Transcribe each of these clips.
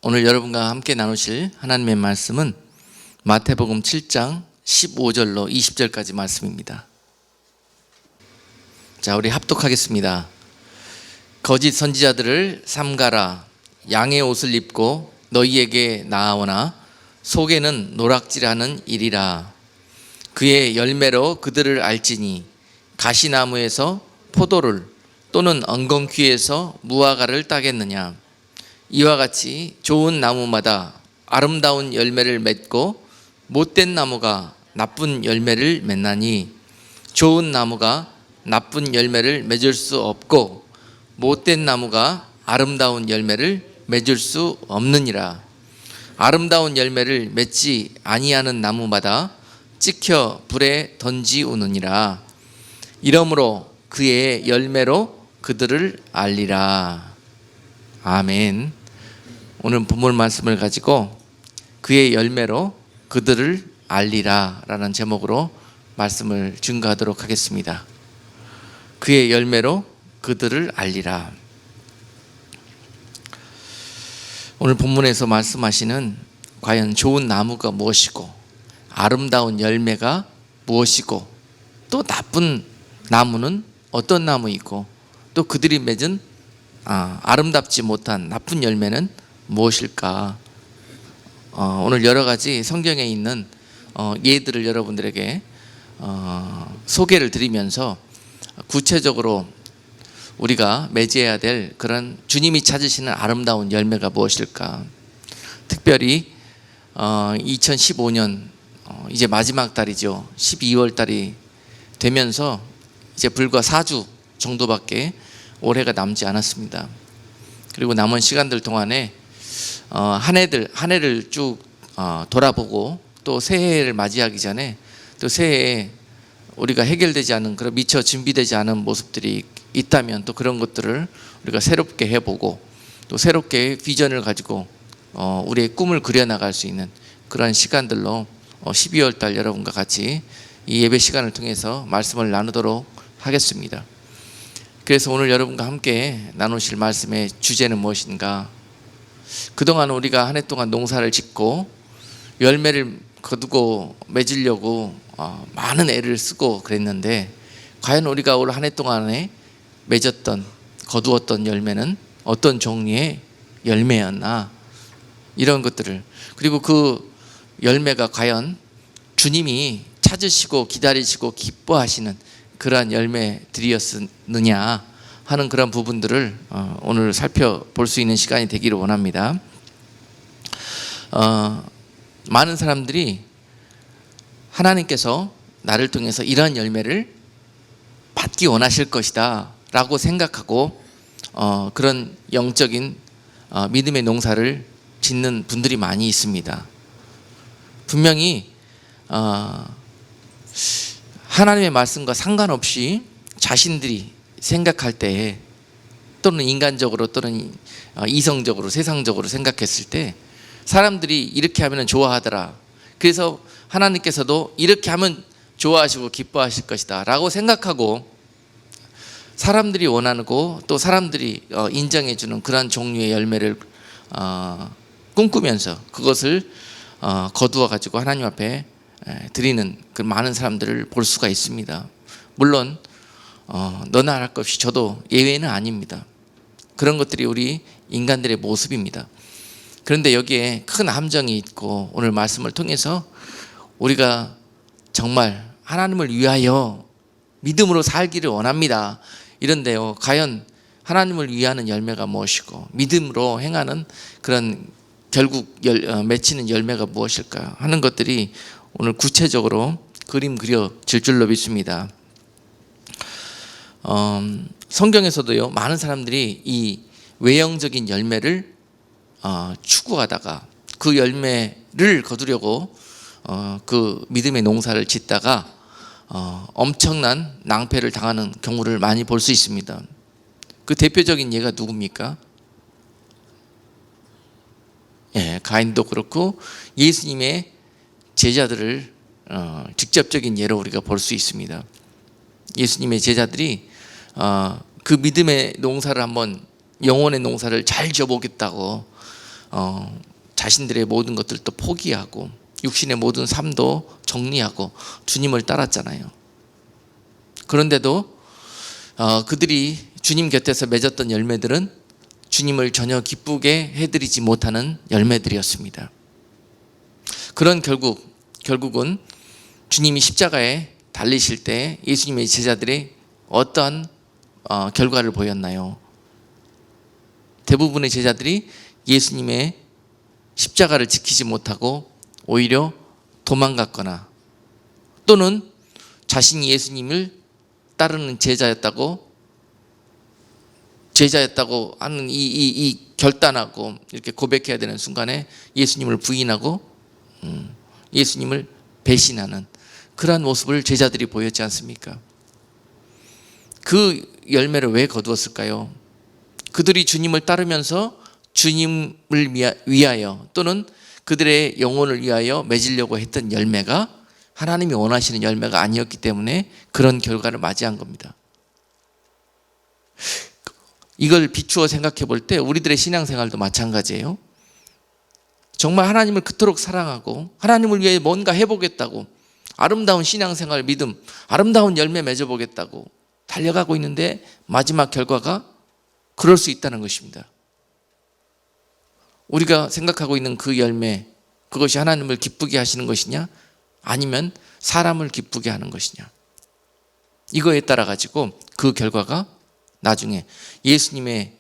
오늘 여러분과 함께 나누실 하나님의 말씀은 마태복음 7장 15절로 20절까지 말씀입니다. 자, 우리 합독하겠습니다. 거짓 선지자들을 삼가라. 양의 옷을 입고 너희에게 나아오나 속에는 노락질하는 일이라. 그의 열매로 그들을 알지니 가시나무에서 포도를 또는 엉겅퀴에서 무화과를 따겠느냐. 이와 같이 좋은 나무마다 아름다운 열매를 맺고 못된 나무가 나쁜 열매를 맺나니 좋은 나무가 나쁜 열매를 맺을 수 없고 못된 나무가 아름다운 열매를 맺을 수 없느니라. 아름다운 열매를 맺지 아니하는 나무마다 찍혀 불에 던지우느니라. 이러므로 그의 열매로 그들을 알리라. 아멘. 오늘 본문 말씀을 가지고 그의 열매로 그들을 알리라 라는 제목으로 말씀을 증거하도록 하겠습니다. 그의 열매로 그들을 알리라. 오늘 본문에서 말씀하시는 과연 좋은 나무가 무엇이고 아름다운 열매가 무엇이고 또 나쁜 나무는 어떤 나무이고 또 그들이 맺은 아름답지 못한 나쁜 열매는 무엇일까? 오늘 여러 가지 성경에 있는 예들을 여러분들에게 소개를 드리면서 구체적으로 우리가 맺어야 될 그런 주님이 찾으시는 아름다운 열매가 무엇일까? 특별히 2015년 이제 마지막 달이죠. 12월 달이 되면서 이제 불과 4주 정도밖에 올해가 남지 않았습니다. 그리고 남은 시간들 동안에 한 해를 쭉 돌아보고 또 새해를 맞이하기 전에 또 새해에 우리가 해결되지 않은 그런 미처 준비되지 않은 모습들이 있다면 또 그런 것들을 우리가 새롭게 해보고 또 새롭게 비전을 가지고 우리의 꿈을 그려나갈 수 있는 그런 시간들로 12월 달 여러분과 같이 이 예배 시간을 통해서 말씀을 나누도록 하겠습니다. 그래서 오늘 여러분과 함께 나누실 말씀의 주제는 무엇인가? 그동안 우리가 한 해 동안 농사를 짓고 열매를 거두고 맺으려고 많은 애를 쓰고 그랬는데 과연 우리가 올 한 해 동안에 맺었던 거두었던 열매는 어떤 종류의 열매였나? 이런 것들을, 그리고 그 열매가 과연 주님이 찾으시고 기다리시고 기뻐하시는 그러한 열매들이었느냐 하는 그런 부분들을 오늘 살펴볼 수 있는 시간이 되기를 원합니다. 많은 사람들이 하나님께서 나를 통해서 이러한 열매를 받기 원하실 것이다 라고 생각하고 그런 영적인 믿음의 농사를 짓는 분들이 많이 있습니다. 분명히 하나님의 말씀과 상관없이 자신들이 생각할 때 또는 인간적으로 또는 이성적으로 세상적으로 생각했을 때 사람들이 이렇게 하면 좋아하더라. 그래서 하나님께서도 이렇게 하면 좋아하시고 기뻐하실 것이다 라고 생각하고 사람들이 원하고 또 사람들이 인정해 주는 그런 종류의 열매를 꿈꾸면서 그것을 거두어 가지고 하나님 앞에 드리는 그 많은 사람들을 볼 수가 있습니다. 물론 너나 할 것 없이 저도 예외는 아닙니다. 그런 것들이 우리 인간들의 모습입니다. 그런데 여기에 큰 함정이 있고 오늘 말씀을 통해서 우리가 정말 하나님을 위하여 믿음으로 살기를 원합니다. 이런데요, 과연 하나님을 위하는 열매가 무엇이고 믿음으로 행하는 그런 결국 맺히는 열매가 무엇일까 하는 것들이 오늘 구체적으로 그림 그려질 줄로 믿습니다. 성경에서도요, 많은 사람들이 이 외형적인 열매를 추구하다가 그 열매를 거두려고 그 믿음의 농사를 짓다가 엄청난 낭패를 당하는 경우를 많이 볼 수 있습니다. 그 대표적인 예가 누굽니까? 가인도 그렇고 예수님의 제자들을 직접적인 예로 우리가 볼 수 있습니다. 예수님의 제자들이 그 믿음의 농사를 한번 영혼의 농사를 잘 지어보겠다고 자신들의 모든 것들도 포기하고 육신의 모든 삶도 정리하고 주님을 따랐잖아요. 그런데도 그들이 주님 곁에서 맺었던 열매들은 주님을 전혀 기쁘게 해드리지 못하는 열매들이었습니다. 그런 결국은 주님이 십자가에 달리실 때 예수님의 제자들이 어떠한 결과를 보였나요? 대부분의 제자들이 예수님의 십자가를 지키지 못하고 오히려 도망갔거나 또는 자신이 예수님을 따르는 제자였다고 하는 이 결단하고 이렇게 고백해야 되는 순간에 예수님을 부인하고 예수님을 배신하는 그러한 모습을 제자들이 보였지 않습니까? 그 열매를 왜 거두었을까요? 그들이 주님을 따르면서 주님을 위하여 또는 그들의 영혼을 위하여 맺으려고 했던 열매가 하나님이 원하시는 열매가 아니었기 때문에 그런 결과를 맞이한 겁니다. 이걸 비추어 생각해 볼 때 우리들의 신앙생활도 마찬가지예요. 정말 하나님을 그토록 사랑하고 하나님을 위해 뭔가 해보겠다고 아름다운 신앙생활 믿음, 아름다운 열매 맺어보겠다고 달려가고 있는데 마지막 결과가 그럴 수 있다는 것입니다. 우리가 생각하고 있는 그 열매, 그것이 하나님을 기쁘게 하시는 것이냐 아니면 사람을 기쁘게 하는 것이냐, 이거에 따라 가지고 그 결과가 나중에 예수님의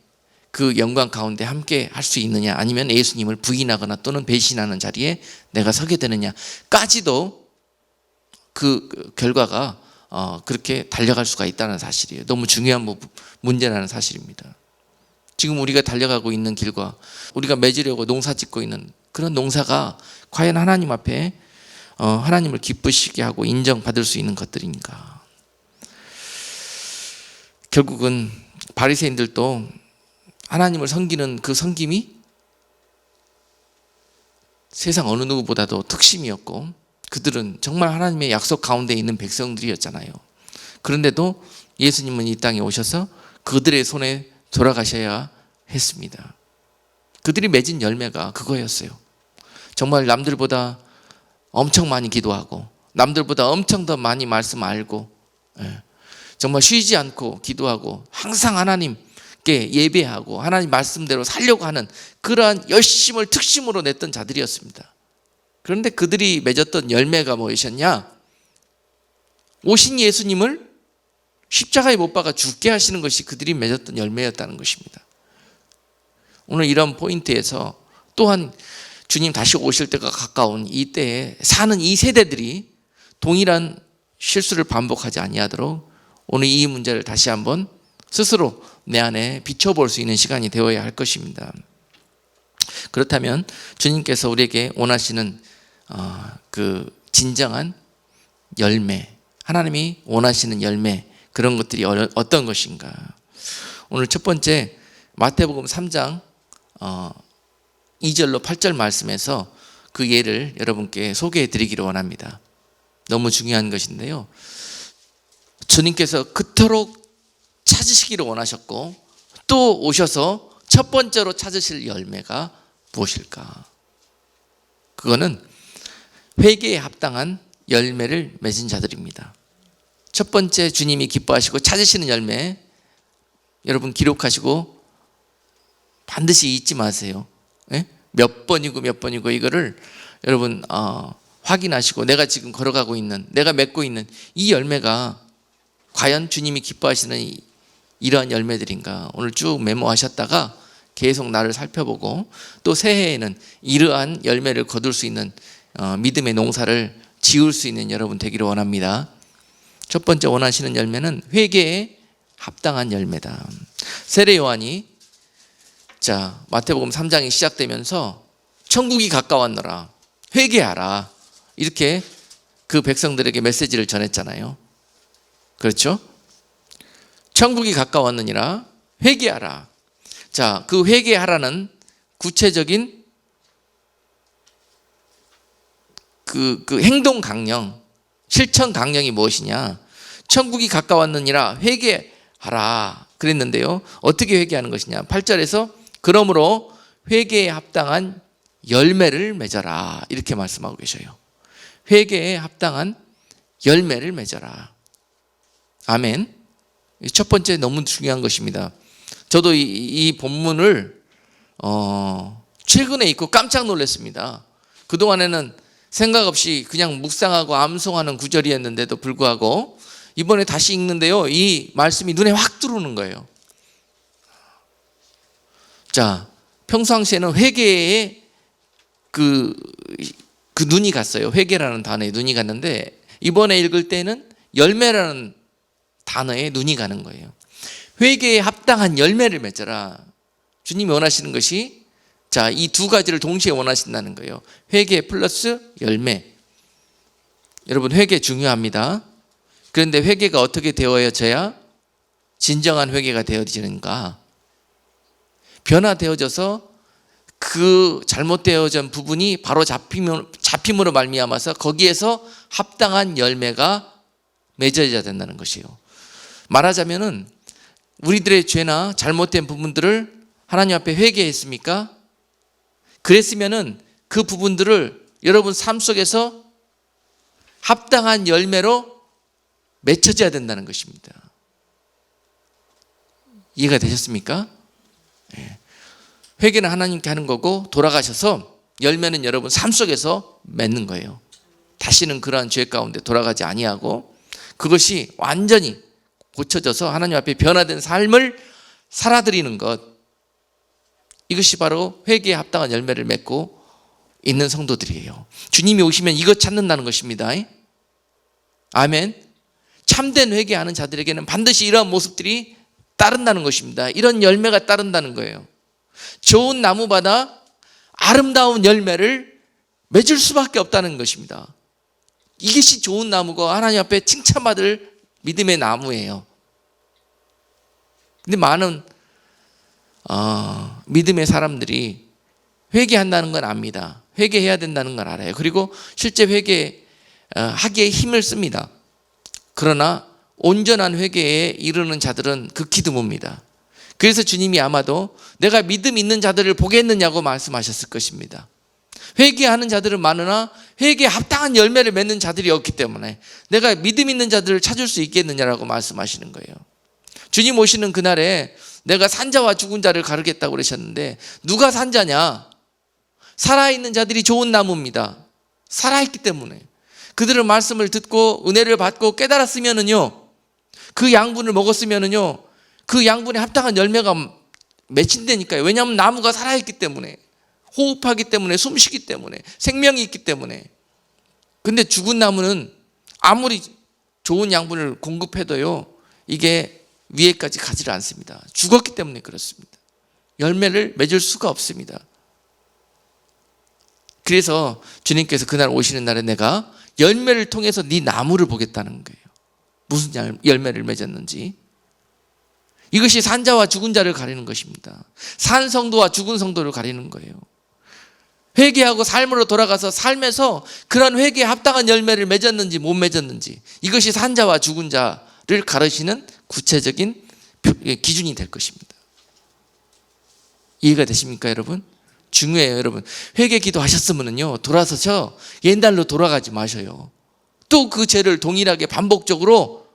그 영광 가운데 함께 할 수 있느냐 아니면 예수님을 부인하거나 또는 배신하는 자리에 내가 서게 되느냐까지도 그 결과가 그렇게 달려갈 수가 있다는 사실이에요. 너무 중요한 문제라는 사실입니다. 지금 우리가 달려가고 있는 길과 우리가 맺으려고 농사 짓고 있는 그런 농사가 과연 하나님 앞에 하나님을 기쁘시게 하고 인정받을 수 있는 것들인가. 결국은 바리새인들도 하나님을 섬기는 그 섬김이 세상 어느 누구보다도 특심이었고 그들은 정말 하나님의 약속 가운데 있는 백성들이었잖아요. 그런데도 예수님은 이 땅에 오셔서 그들의 손에 돌아가셔야 했습니다. 그들이 맺은 열매가 그거였어요. 정말 남들보다 엄청 많이 기도하고 남들보다 엄청 더 많이 말씀 알고 정말 쉬지 않고 기도하고 항상 하나님께 예배하고 하나님 말씀대로 살려고 하는 그러한 열심을 특심으로 냈던 자들이었습니다. 그런데 그들이 맺었던 열매가 무엇이었냐? 오신 예수님을 십자가에 못 박아 죽게 하시는 것이 그들이 맺었던 열매였다는 것입니다. 오늘 이런 포인트에서 또한 주님 다시 오실 때가 가까운 이때에 사는 이 세대들이 동일한 실수를 반복하지 아니하도록 오늘 이 문제를 다시 한번 스스로 내 안에 비춰볼 수 있는 시간이 되어야 할 것입니다. 그렇다면 주님께서 우리에게 원하시는 그 진정한 열매, 하나님이 원하시는 열매, 그런 것들이 어떤 것인가. 오늘 첫 번째 마태복음 3장 2절로 8절 말씀에서 그 예를 여러분께 소개해 드리기를 원합니다. 너무 중요한 것인데요, 주님께서 그토록 찾으시기를 원하셨고 또 오셔서 첫 번째로 찾으실 열매가 무엇일까? 그거는 회개에 합당한 열매를 맺은 자들입니다. 첫 번째 주님이 기뻐하시고 찾으시는 열매, 여러분 기록하시고 반드시 잊지 마세요. 몇 번이고 이거를 여러분 확인하시고 내가 지금 걸어가고 있는, 내가 맺고 있는 이 열매가 과연 주님이 기뻐하시는 이러한 열매들인가, 오늘 쭉 메모하셨다가 계속 나를 살펴보고 또 새해에는 이러한 열매를 거둘 수 있는 믿음의 농사를 지을 수 있는 여러분 되기를 원합니다. 첫 번째 원하시는 열매는 회개에 합당한 열매다. 세례 요한이 마태복음 3장이 시작되면서 천국이 가까웠노라, 회개하라, 이렇게 그 백성들에게 메시지를 전했잖아요. 그렇죠? 천국이 가까웠느니라, 회개하라. 그 회개하라는 구체적인 그 행동 강령, 실천 강령이 무엇이냐? 천국이 가까웠느니라 회개하라 그랬는데요, 어떻게 회개하는 것이냐? 8절에서 그러므로 회개에 합당한 열매를 맺어라 이렇게 말씀하고 계셔요. 회개에 합당한 열매를 맺어라. 아멘. 첫 번째 너무 중요한 것입니다. 저도 이 본문을 최근에 읽고 깜짝 놀랐습니다. 그동안에는 생각 없이 그냥 묵상하고 암송하는 구절이었는데도 불구하고 이번에 다시 읽는데요, 이 말씀이 눈에 확 들어오는 거예요. 자, 평상시에는 회개에 그 눈이 갔어요. 회개라는 단어에 눈이 갔는데 이번에 읽을 때는 열매라는 단어에 눈이 가는 거예요. 회개에 합당한 열매를 맺어라. 주님이 원하시는 것이, 자, 이 두 가지를 동시에 원하신다는 거예요. 회개 플러스 열매. 여러분, 회개 중요합니다. 그런데 회개가 어떻게 되어져야 진정한 회개가 되어지는가? 변화되어져서 그 잘못되어진 부분이 바로 잡힘으로 말미암아서 거기에서 합당한 열매가 맺어져야 된다는 것이에요. 말하자면은 우리들의 죄나 잘못된 부분들을 하나님 앞에 회개했습니까? 그랬으면은 그 부분들을 여러분 삶 속에서 합당한 열매로 맺혀져야 된다는 것입니다. 이해가 되셨습니까? 네. 회개는 하나님께 하는 거고 돌아가셔서 열매는 여러분 삶 속에서 맺는 거예요. 다시는 그러한 죄 가운데 돌아가지 아니하고 그것이 완전히 고쳐져서 하나님 앞에 변화된 삶을 살아드리는 것, 이것이 바로 회개에 합당한 열매를 맺고 있는 성도들이에요. 주님이 오시면 이것 찾는다는 것입니다. 아멘. 참된 회개하는 자들에게는 반드시 이러한 모습들이 따른다는 것입니다. 이런 열매가 따른다는 거예요. 좋은 나무마다 아름다운 열매를 맺을 수밖에 없다는 것입니다. 이것이 좋은 나무고 하나님 앞에 칭찬받을 믿음의 나무예요. 근데 많은 믿음의 사람들이 회개한다는 건 압니다. 회개해야 된다는 걸 알아요. 그리고 실제 회개하기에 힘을 씁니다. 그러나 온전한 회개에 이르는 자들은 극히 드뭅니다. 그래서 주님이 아마도 내가 믿음 있는 자들을 보겠느냐고 말씀하셨을 것입니다. 회개하는 자들은 많으나 회개에 합당한 열매를 맺는 자들이 없기 때문에 내가 믿음 있는 자들을 찾을 수 있겠느냐라고 말씀하시는 거예요. 주님 오시는 그날에 내가 산자와 죽은 자를 가르겠다고 그러셨는데 누가 산자냐? 살아있는 자들이 좋은 나무입니다. 살아있기 때문에 그들은 말씀을 듣고 은혜를 받고 깨달았으면은요, 그 양분을 먹었으면은요, 그 양분에 합당한 열매가 맺힌다니까요. 왜냐하면 나무가 살아있기 때문에, 호흡하기 때문에, 숨쉬기 때문에, 생명이 있기 때문에. 근데 죽은 나무는 아무리 좋은 양분을 공급해도요, 이게 위에까지 가지를 않습니다. 죽었기 때문에 그렇습니다. 열매를 맺을 수가 없습니다. 그래서 주님께서 그날 오시는 날에 내가 열매를 통해서 네 나무를 보겠다는 거예요. 무슨 열매를 맺었는지. 이것이 산자와 죽은 자를 가리는 것입니다. 산 성도와 죽은 성도를 가리는 거예요. 회개하고 삶으로 돌아가서 삶에서 그런 회개에 합당한 열매를 맺었는지 못 맺었는지, 이것이 산자와 죽은 자를 가르치는 구체적인 기준이 될 것입니다. 이해가 되십니까, 여러분? 중요해요, 여러분. 회개 기도하셨으면요, 돌아서서 옛날로 돌아가지 마셔요. 또 그 죄를 동일하게 반복적으로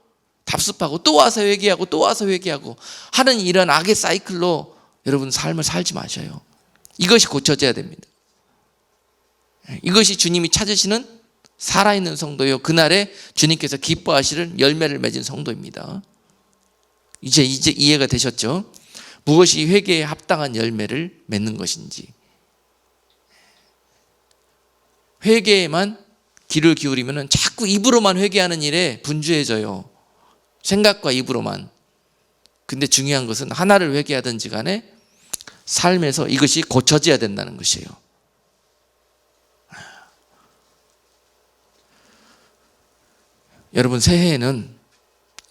답습하고 또 와서 회개하고 또 와서 회개하고 하는 이런 악의 사이클로 여러분 삶을 살지 마셔요. 이것이 고쳐져야 됩니다. 이것이 주님이 찾으시는 살아있는 성도요, 그날에 주님께서 기뻐하시는 열매를 맺은 성도입니다. 이제 이해가 되셨죠? 무엇이 회개에 합당한 열매를 맺는 것인지. 회개에만 귀를 기울이면 자꾸 입으로만 회개하는 일에 분주해져요. 생각과 입으로만. 근데 중요한 것은 하나를 회개하든지 간에 삶에서 이것이 고쳐져야 된다는 것이에요. 여러분, 새해에는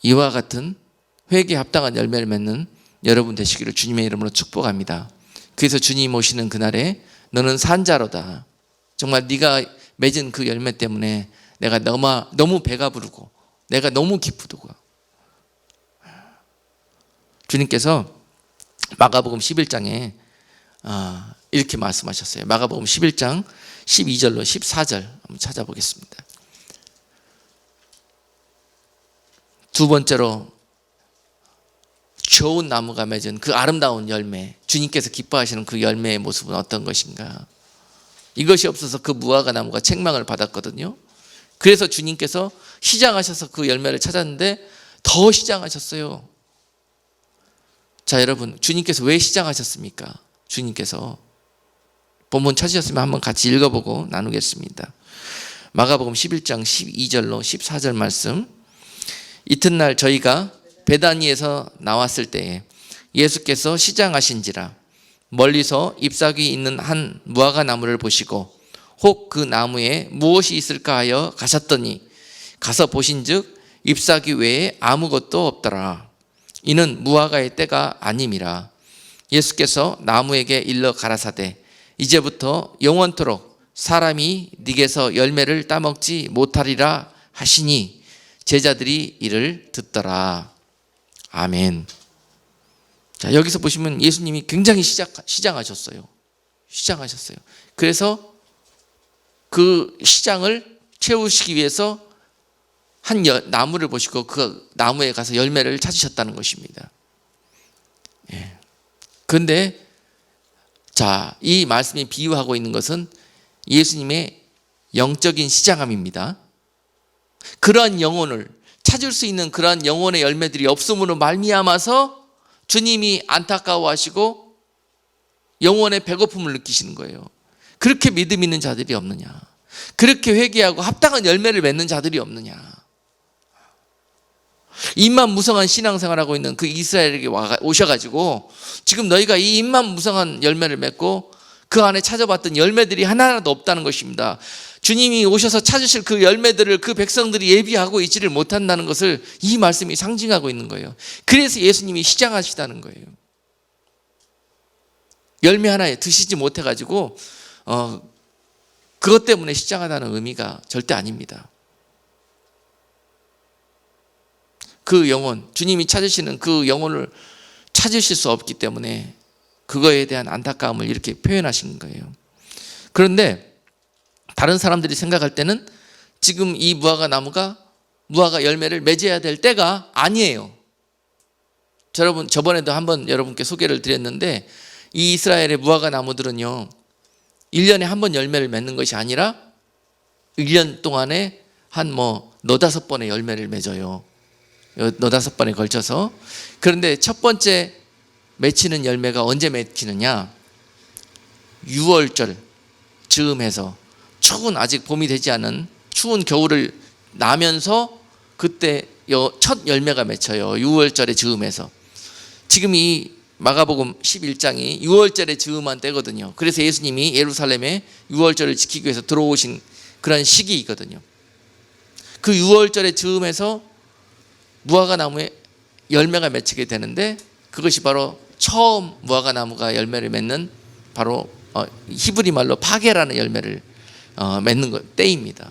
이와 같은 회개에 합당한 열매를 맺는 여러분 되시기를 주님의 이름으로 축복합니다. 그래서 주님 오시는 그날에 너는 산자로다. 정말 네가 맺은 그 열매 때문에 내가 너무 배가 부르고 내가 너무 기쁘고. 주님께서 마가복음 11장에 이렇게 말씀하셨어요. 마가복음 11장 12절로 14절 한번 찾아보겠습니다. 두 번째로 좋은 나무가 맺은 그 아름다운 열매, 주님께서 기뻐하시는 그 열매의 모습은 어떤 것인가? 이것이 없어서 그 무화과 나무가 책망을 받았거든요. 그래서 주님께서 시장하셔서 그 열매를 찾았는데 더 시장하셨어요. 자, 여러분, 주님께서 왜 시장하셨습니까? 주님께서 본문 찾으셨으면 한번 같이 읽어보고 나누겠습니다. 마가복음 11장 12절로 14절 말씀. 이튿날 저희가 베다니에서 나왔을 때에 예수께서 시장하신지라 멀리서 잎사귀 있는 한 무화과 나무를 보시고 혹 그 나무에 무엇이 있을까 하여 가셨더니 가서 보신즉 잎사귀 외에 아무것도 없더라. 이는 무화과의 때가 아님이라. 예수께서 나무에게 일러 가라사대 이제부터 영원토록 사람이 네게서 열매를 따먹지 못하리라 하시니 제자들이 이를 듣더라. 아멘. 자, 여기서 보시면 예수님이 굉장히 시장하셨어요. 시장하셨어요. 그래서 그 시장을 채우시기 위해서 한 나무를 보시고 그 나무에 가서 열매를 찾으셨다는 것입니다. 예. 그런데 자, 이 말씀이 비유하고 있는 것은 예수님의 영적인 시장함입니다. 그러한 영혼을 찾을 수 있는 그러한 영혼의 열매들이 없음으로 말미암아서 주님이 안타까워하시고 영혼의 배고픔을 느끼시는 거예요. 그렇게 믿음 있는 자들이 없느냐? 그렇게 회개하고 합당한 열매를 맺는 자들이 없느냐? 입만 무성한 신앙생활하고 있는 그 이스라엘에게 오셔가지고 지금 너희가 이 입만 무성한 열매를 맺고 그 안에 찾아봤던 열매들이 하나도 없다는 것입니다. 주님이 오셔서 찾으실 그 열매들을 그 백성들이 예비하고 있지를 못한다는 것을 이 말씀이 상징하고 있는 거예요. 그래서 예수님이 시장하시다는 거예요. 열매 하나에 드시지 못해가지고 그것 때문에 시장하다는 의미가 절대 아닙니다. 그 영혼, 주님이 찾으시는 그 영혼을 찾으실 수 없기 때문에 그거에 대한 안타까움을 이렇게 표현하신 거예요. 그런데 다른 사람들이 생각할 때는 지금 이 무화과 나무가 무화과 열매를 맺어야 될 때가 아니에요. 여러분, 저번에도 한번 여러분께 소개를 드렸는데 이 이스라엘의 무화과 나무들은요 1년에 한 번 열매를 맺는 것이 아니라 1년 동안에 한 4-5번의 열매를 맺어요. 4-5번에 걸쳐서. 그런데 첫 번째 맺히는 열매가 언제 맺히느냐? 6월절 즈음해서 추운, 아직 봄이 되지 않은 추운 겨울을 나면서 그때 첫 열매가 맺혀요. 6월절의 즈음해서. 지금 이 마가복음 11장이 6월절의 즈음한 때거든요. 그래서 예수님이 예루살렘에 6월절을 지키기 위해서 들어오신 그런 시기이거든요. 그 6월절의 즈음에서 무화과 나무에 열매가 맺히게 되는데 그것이 바로 처음 무화과 나무가 열매를 맺는 바로 히브리 말로 파게라는 열매를 맺는 때입니다.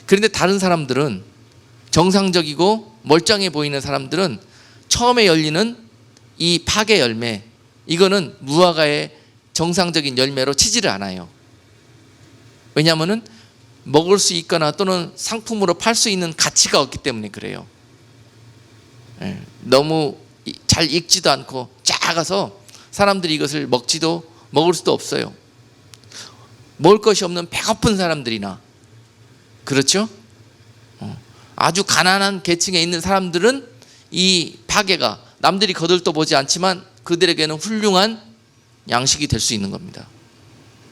그런데 다른 사람들은, 정상적이고 멀쩡해 보이는 사람들은 처음에 열리는 이 파게 열매, 이거는 무화과의 정상적인 열매로 치지를 않아요. 왜냐하면 먹을 수 있거나 또는 상품으로 팔 수 있는 가치가 없기 때문에 그래요. 너무 잘 익지도 않고 작아서 사람들이 이것을 먹을 수도 없어요. 먹을 것이 없는 배고픈 사람들이나, 그렇죠? 아주 가난한 계층에 있는 사람들은 이 파게가 남들이 거들떠보지 않지만 그들에게는 훌륭한 양식이 될 수 있는 겁니다.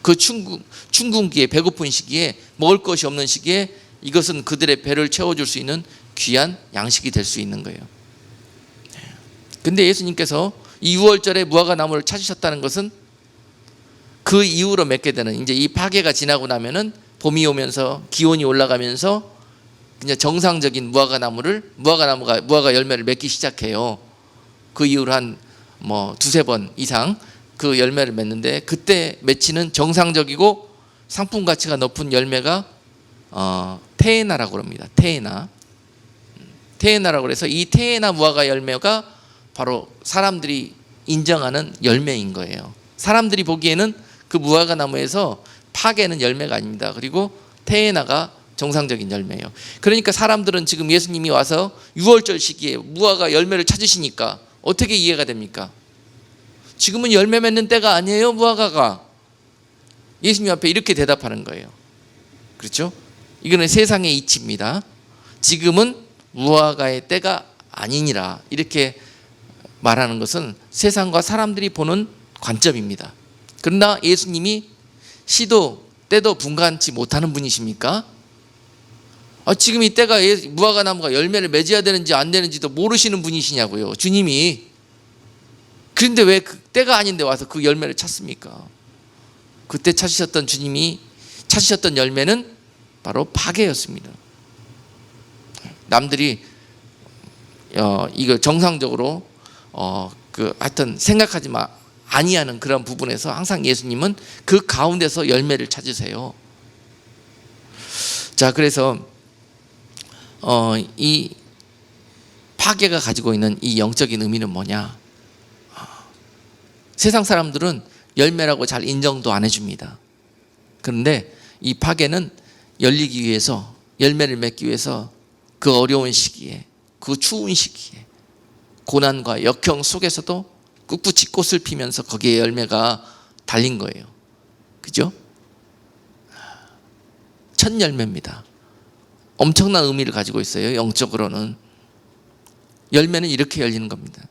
그 춘궁기에, 배고픈 시기에, 먹을 것이 없는 시기에 이것은 그들의 배를 채워줄 수 있는 귀한 양식이 될 수 있는 거예요. 근데 예수님께서 이 6월절에 무화과 나무를 찾으셨다는 것은 그 이후로 맺게 되는, 이제 이 파게가 지나고 나면은 봄이 오면서 기온이 올라가면서 그냥 정상적인 무화과 열매를 맺기 시작해요. 그 이후로 한 2-3번 이상 그 열매를 맺는데, 그때 맺히는 정상적이고 상품 가치가 높은 열매가 테에나라고 합니다. 테에나라고 해서 이 테에나 무화과 열매가 바로 사람들이 인정하는 열매인 거예요. 사람들이 보기에는 그 무화과 나무에서 파게는 열매가 아닙니다. 그리고 테에나가 정상적인 열매예요. 그러니까 사람들은 지금 예수님이 와서 6월절 시기에 무화과 열매를 찾으시니까 어떻게 이해가 됩니까? 지금은 열매 맺는 때가 아니에요, 무화과가. 예수님 앞에 이렇게 대답하는 거예요. 그렇죠? 이거는 세상의 이치입니다. 지금은 무화과의 때가 아니니라, 이렇게 말하는 것은 세상과 사람들이 보는 관점입니다. 그러나 예수님이 시도 때도 분간치 못하는 분이십니까? 지금 이 때가 무화과 나무가 열매를 맺어야 되는지 안 되는지도 모르시는 분이시냐고요, 주님이. 그런데 왜 그 때가 아닌데 와서 그 열매를 찾습니까? 그때 찾으셨던 주님이 찾으셨던 열매는 바로 파게였습니다. 남들이 이거 정상적으로 하여튼 생각하지 아니하는 그런 부분에서 항상 예수님은 그 가운데서 열매를 찾으세요. 자, 그래서 이 파게가 가지고 있는 이 영적인 의미는 뭐냐? 세상 사람들은 열매라고 잘 인정도 안 해줍니다. 그런데 이 파게는 열리기 위해서, 열매를 맺기 위해서 그 어려운 시기에, 그 추운 시기에, 고난과 역경 속에서도 꿋꿋이 꽃을 피면서 거기에 열매가 달린 거예요. 그죠? 첫 열매입니다. 엄청난 의미를 가지고 있어요. 영적으로는 열매는 이렇게 열리는 겁니다.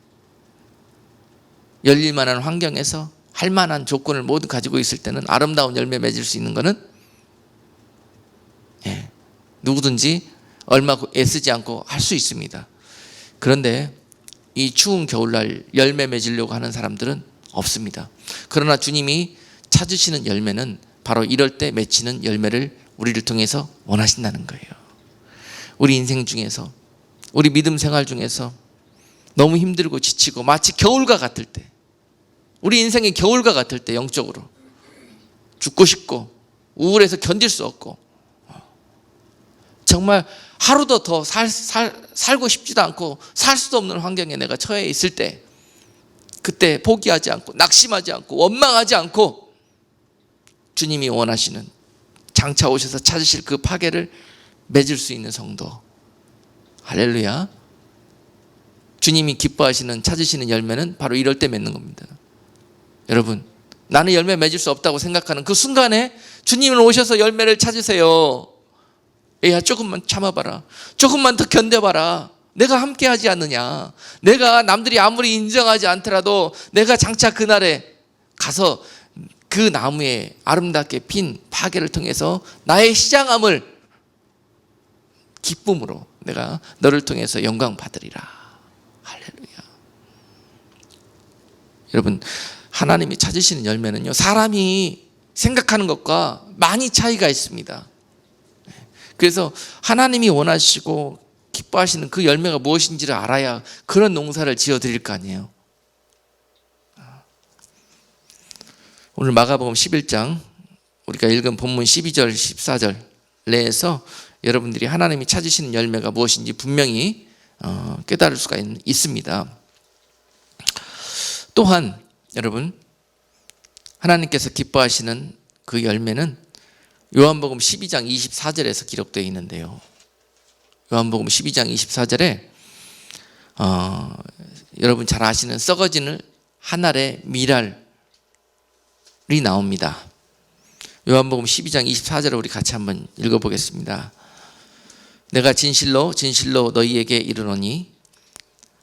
열릴 만한 환경에서 할 만한 조건을 모두 가지고 있을 때는 아름다운 열매 맺을 수 있는 것은 누구든지 얼마 애쓰지 않고 할 수 있습니다. 그런데 이 추운 겨울날 열매 맺으려고 하는 사람들은 없습니다. 그러나 주님이 찾으시는 열매는 바로 이럴 때 맺히는 열매를 우리를 통해서 원하신다는 거예요. 우리 인생 중에서, 우리 믿음 생활 중에서 너무 힘들고 지치고 마치 겨울과 같을 때, 우리 인생의 겨울과 같을 때, 영적으로 죽고 싶고 우울해서 견딜 수 없고 정말 하루도 더 살고 싶지도 않고 살 수도 없는 환경에 내가 처해 있을 때, 그때 포기하지 않고 낙심하지 않고 원망하지 않고 주님이 원하시는, 장차 오셔서 찾으실 그 파게를 맺을 수 있는 성도, 할렐루야. 주님이 기뻐하시는, 찾으시는 열매는 바로 이럴 때 맺는 겁니다. 여러분, 나는 열매 맺을 수 없다고 생각하는 그 순간에 주님은 오셔서 열매를 찾으세요. 야, 조금만 참아봐라, 조금만 더 견뎌봐라, 내가 함께하지 않느냐. 내가 남들이 아무리 인정하지 않더라도 내가 장차 그날에 가서 그 나무에 아름답게 핀 파게를 통해서 나의 시장함을 기쁨으로 내가 너를 통해서 영광 받으리라. 할렐루야. 여러분, 하나님이 찾으시는 열매는요, 사람이 생각하는 것과 많이 차이가 있습니다. 그래서 하나님이 원하시고 기뻐하시는 그 열매가 무엇인지를 알아야 그런 농사를 지어드릴 거 아니에요. 오늘 마가복음 11장 우리가 읽은 본문 12절 14절 내에서 여러분들이 하나님이 찾으시는 열매가 무엇인지 분명히 깨달을 수가 있습니다. 또한 여러분, 하나님께서 기뻐하시는 그 열매는 요한복음 12장 24절에서 기록되어 있는데요. 요한복음 12장 24절에 여러분 잘 아시는 썩어지는 한 알의 밀알이 나옵니다. 요한복음 12장 24절을 우리 같이 한번 읽어보겠습니다. 내가 진실로 진실로 너희에게 이르노니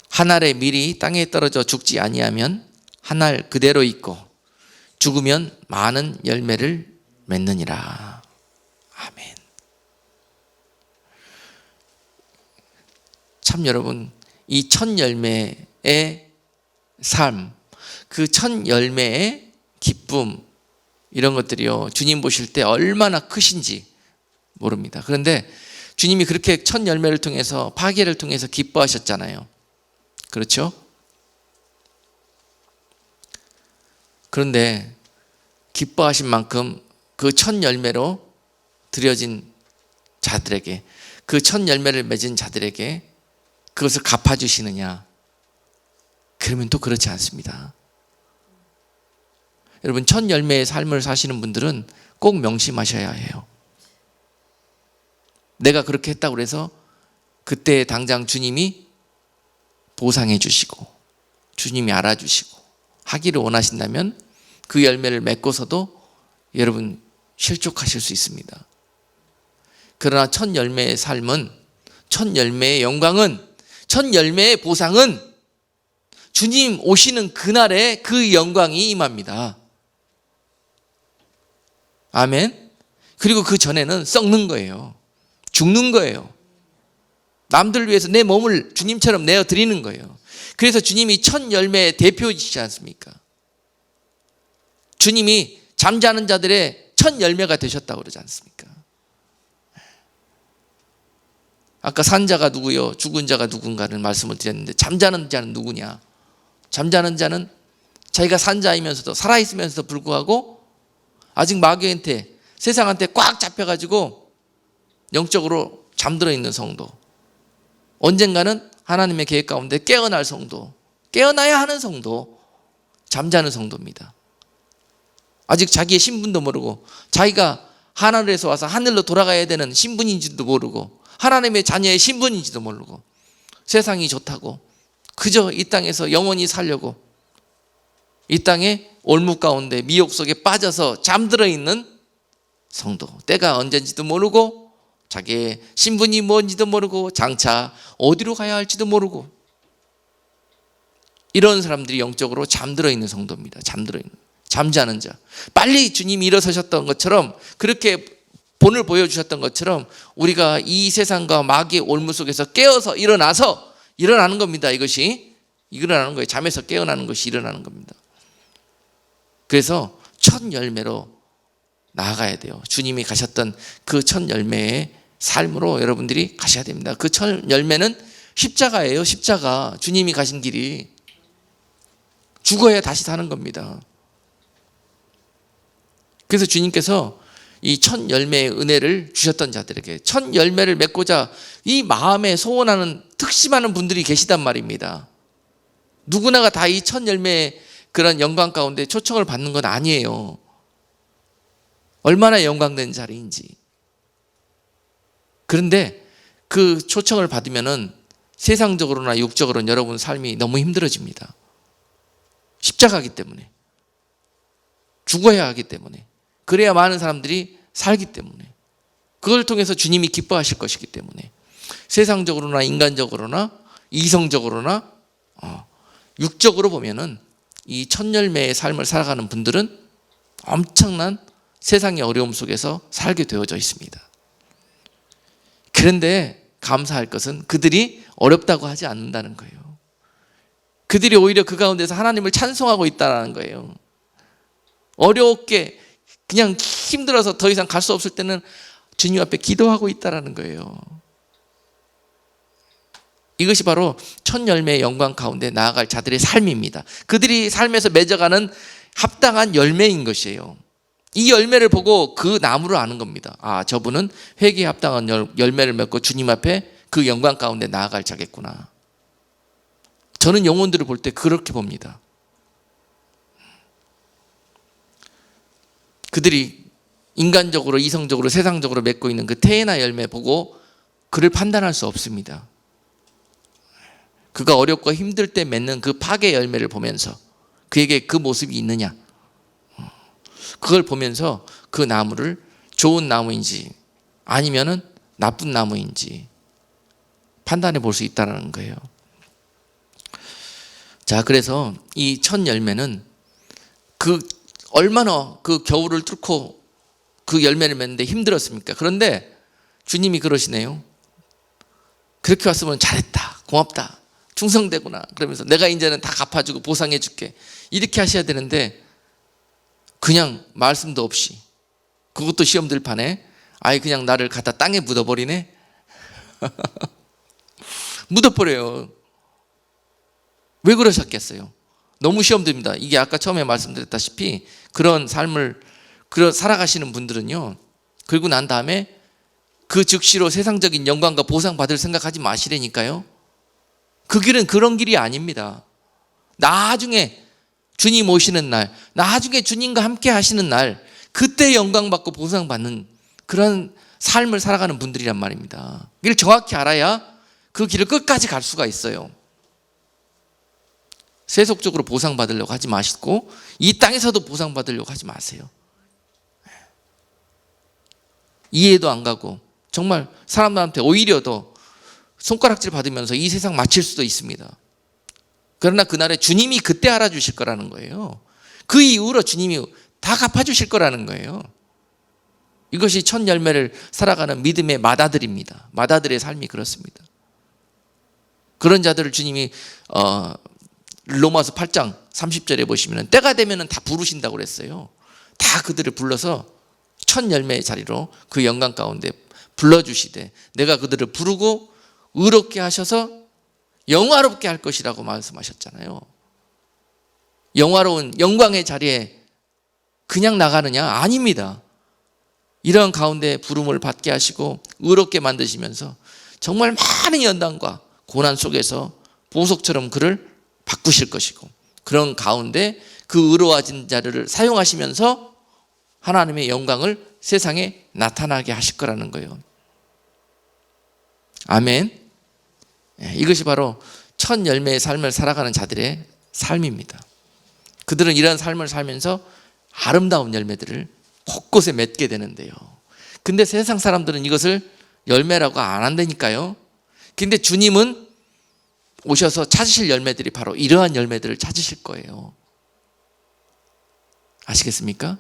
한 알의 밀이 땅에 떨어져 죽지 아니하면 한 알 그대로 있고 죽으면 많은 열매를 맺느니라. 아멘. 참 여러분, 이 첫 열매의 삶, 그 첫 열매의 기쁨, 이런 것들이요, 주님 보실 때 얼마나 크신지 모릅니다. 그런데 주님이 그렇게 첫 열매를 통해서, 파게를 통해서 기뻐하셨잖아요. 그렇죠? 그런데 기뻐하신 만큼 그 첫 열매로 드려진 자들에게, 그 첫 열매를 맺은 자들에게 그것을 갚아주시느냐? 그러면 또 그렇지 않습니다. 여러분 첫 열매의 삶을 사시는 분들은 꼭 명심하셔야 해요. 내가 그렇게 했다고 해서 그때 당장 주님이 보상해 주시고 주님이 알아주시고 하기를 원하신다면 그 열매를 맺고서도 여러분 실족하실 수 있습니다. 그러나 첫 열매의 삶은, 첫 열매의 영광은, 첫 열매의 보상은 주님 오시는 그날에 그 영광이 임합니다. 아멘. 그리고 그 전에는 썩는 거예요. 죽는 거예요. 남들 위해서 내 몸을 주님처럼 내어드리는 거예요. 그래서 주님이 첫 열매의 대표이시지 않습니까? 주님이 잠자는 자들의 첫 열매가 되셨다고 그러지 않습니까? 아까 산 자가 누구요? 죽은 자가 누군가를 말씀을 드렸는데 잠자는 자는 누구냐? 잠자는 자는 자기가 산 자이면서도 살아있으면서도 불구하고 아직 마귀한테, 세상한테 꽉 잡혀가지고 영적으로 잠들어 있는 성도, 언젠가는 하나님의 계획 가운데 깨어날 성도, 깨어나야 하는 성도, 잠자는 성도입니다. 아직 자기의 신분도 모르고 자기가 하늘에서 와서 하늘로 돌아가야 되는 신분인지도 모르고 하나님의 자녀의 신분인지도 모르고 세상이 좋다고 그저 이 땅에서 영원히 살려고 이 땅의 올무 가운데 미혹 속에 빠져서 잠들어 있는 성도, 때가 언젠지도 모르고 자기의 신분이 뭔지도 모르고 장차 어디로 가야 할지도 모르고 이런 사람들이 영적으로 잠들어 있는 성도입니다. 잠들어 있는, 잠자는 자. 빨리 주님이 일어서셨던 것처럼, 그렇게 본을 보여주셨던 것처럼 우리가 이 세상과 마귀의 올무 속에서 깨어서 일어나서 일어나는 겁니다. 이것이 일어나는 거예요. 잠에서 깨어나는 것이 일어나는 겁니다. 그래서 첫 열매로 나아가야 돼요. 주님이 가셨던 그 첫 열매의 삶으로 여러분들이 가셔야 됩니다. 그 첫 열매는 십자가예요. 십자가. 주님이 가신 길이 죽어야 다시 사는 겁니다. 그래서 주님께서 이 첫 열매의 은혜를 주셨던 자들에게 첫 열매를 맺고자 이 마음에 소원하는 특심하는 분들이 계시단 말입니다. 누구나가 다 이 첫 열매의 그런 영광 가운데 초청을 받는 건 아니에요. 얼마나 영광된 자리인지. 그런데 그 초청을 받으면은 세상적으로나 육적으로는 여러분 삶이 너무 힘들어집니다. 십자가이기 때문에, 죽어야 하기 때문에, 그래야 많은 사람들이 살기 때문에, 그걸 통해서 주님이 기뻐하실 것이기 때문에 세상적으로나 인간적으로나 이성적으로나 육적으로 보면은 이 첫 열매의 삶을 살아가는 분들은 엄청난 세상의 어려움 속에서 살게 되어져 있습니다. 그런데 감사할 것은 그들이 어렵다고 하지 않는다는 거예요. 그들이 오히려 그 가운데서 하나님을 찬송하고 있다는 거예요. 어렵게 그냥 힘들어서 더 이상 갈 수 없을 때는 주님 앞에 기도하고 있다는 거예요. 이것이 바로 첫 열매의 영광 가운데 나아갈 자들의 삶입니다. 그들이 삶에서 맺어가는 합당한 열매인 것이에요. 이 열매를 보고 그 나무를 아는 겁니다. 아, 저분은 회개에 합당한 열매를 맺고 주님 앞에 그 영광 가운데 나아갈 자겠구나. 저는 영혼들을 볼 때 그렇게 봅니다. 그들이 인간적으로, 이성적으로, 세상적으로 맺고 있는 그 태에나 열매 보고 그를 판단할 수 없습니다. 그가 어렵고 힘들 때 맺는 그 파괴 열매를 보면서 그에게 그 모습이 있느냐, 그걸 보면서 그 나무를 좋은 나무인지 아니면은 나쁜 나무인지 판단해 볼 수 있다는 거예요. 자, 그래서 이 첫 열매는 그 얼마나 그 겨울을 뚫고 그 열매를 맺는데 힘들었습니까? 그런데 주님이 그러시네요. 그렇게 왔으면 잘했다, 고맙다, 충성되구나, 그러면서 내가 이제는 다 갚아주고 보상해 줄게, 이렇게 하셔야 되는데 그냥 말씀도 없이, 그것도 시험 들 판에 아예 그냥 나를 갖다 땅에 묻어버리네. 묻어버려요. 왜 그러셨겠어요? 너무 시험 듭니다. 이게 아까 처음에 말씀드렸다시피 그런 삶을 살아가시는 분들은요, 그리고 난 다음에 그 즉시로 세상적인 영광과 보상 받을 생각하지 마시라니까요. 그 길은 그런 길이 아닙니다. 나중에 주님 오시는 날, 나중에 주님과 함께 하시는 날, 그때 영광받고 보상받는 그런 삶을 살아가는 분들이란 말입니다. 이걸 정확히 알아야 그 길을 끝까지 갈 수가 있어요. 세속적으로 보상받으려고 하지 마시고 이 땅에서도 보상받으려고 하지 마세요. 이해도 안 가고 정말 사람들한테 오히려 더 손가락질 받으면서 이 세상 마칠 수도 있습니다. 그러나 그날에 주님이 그때 알아주실 거라는 거예요. 그 이후로 주님이 다 갚아주실 거라는 거예요. 이것이 첫 열매를 살아가는 믿음의 맏아들입니다. 맏아들의 삶이 그렇습니다. 그런 자들을 주님이 로마서 8장 30절에 보시면 때가 되면 다 부르신다고 그랬어요. 다 그들을 불러서 첫 열매의 자리로 그 영광 가운데 불러주시되 내가 그들을 부르고 의롭게 하셔서 영화롭게 할 것이라고 말씀하셨잖아요. 영화로운 영광의 자리에 그냥 나가느냐? 아닙니다. 이런 가운데 부름을 받게 하시고 의롭게 만드시면서 정말 많은 연단과 고난 속에서 보석처럼 그를 바꾸실 것이고 그런 가운데 그 의로워진 자를 사용하시면서 하나님의 영광을 세상에 나타나게 하실 거라는 거예요. 아멘. 이것이 바로 첫 열매의 삶을 살아가는 자들의 삶입니다. 그들은 이런 삶을 살면서 아름다운 열매들을 곳곳에 맺게 되는데요. 근데 세상 사람들은 이것을 열매라고 안 한다니까요. 근데 주님은 오셔서 찾으실 열매들이 바로 이러한 열매들을 찾으실 거예요. 아시겠습니까?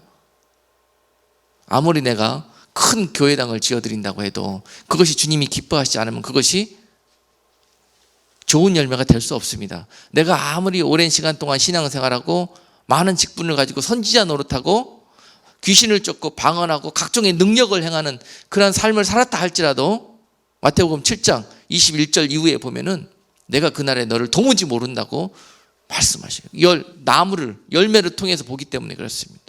아무리 내가 큰 교회당을 지어드린다고 해도 그것이 주님이 기뻐하시지 않으면 그것이 좋은 열매가 될 수 없습니다. 내가 아무리 오랜 시간 동안 신앙생활하고 많은 직분을 가지고 선지자 노릇하고 귀신을 쫓고 방언하고 각종의 능력을 행하는 그런 삶을 살았다 할지라도 마태복음 7장 21절 이후에 보면은 내가 그날에 너를 도무지 모른다고 말씀하셔요. 나무를 열매를 통해서 보기 때문에 그렇습니다.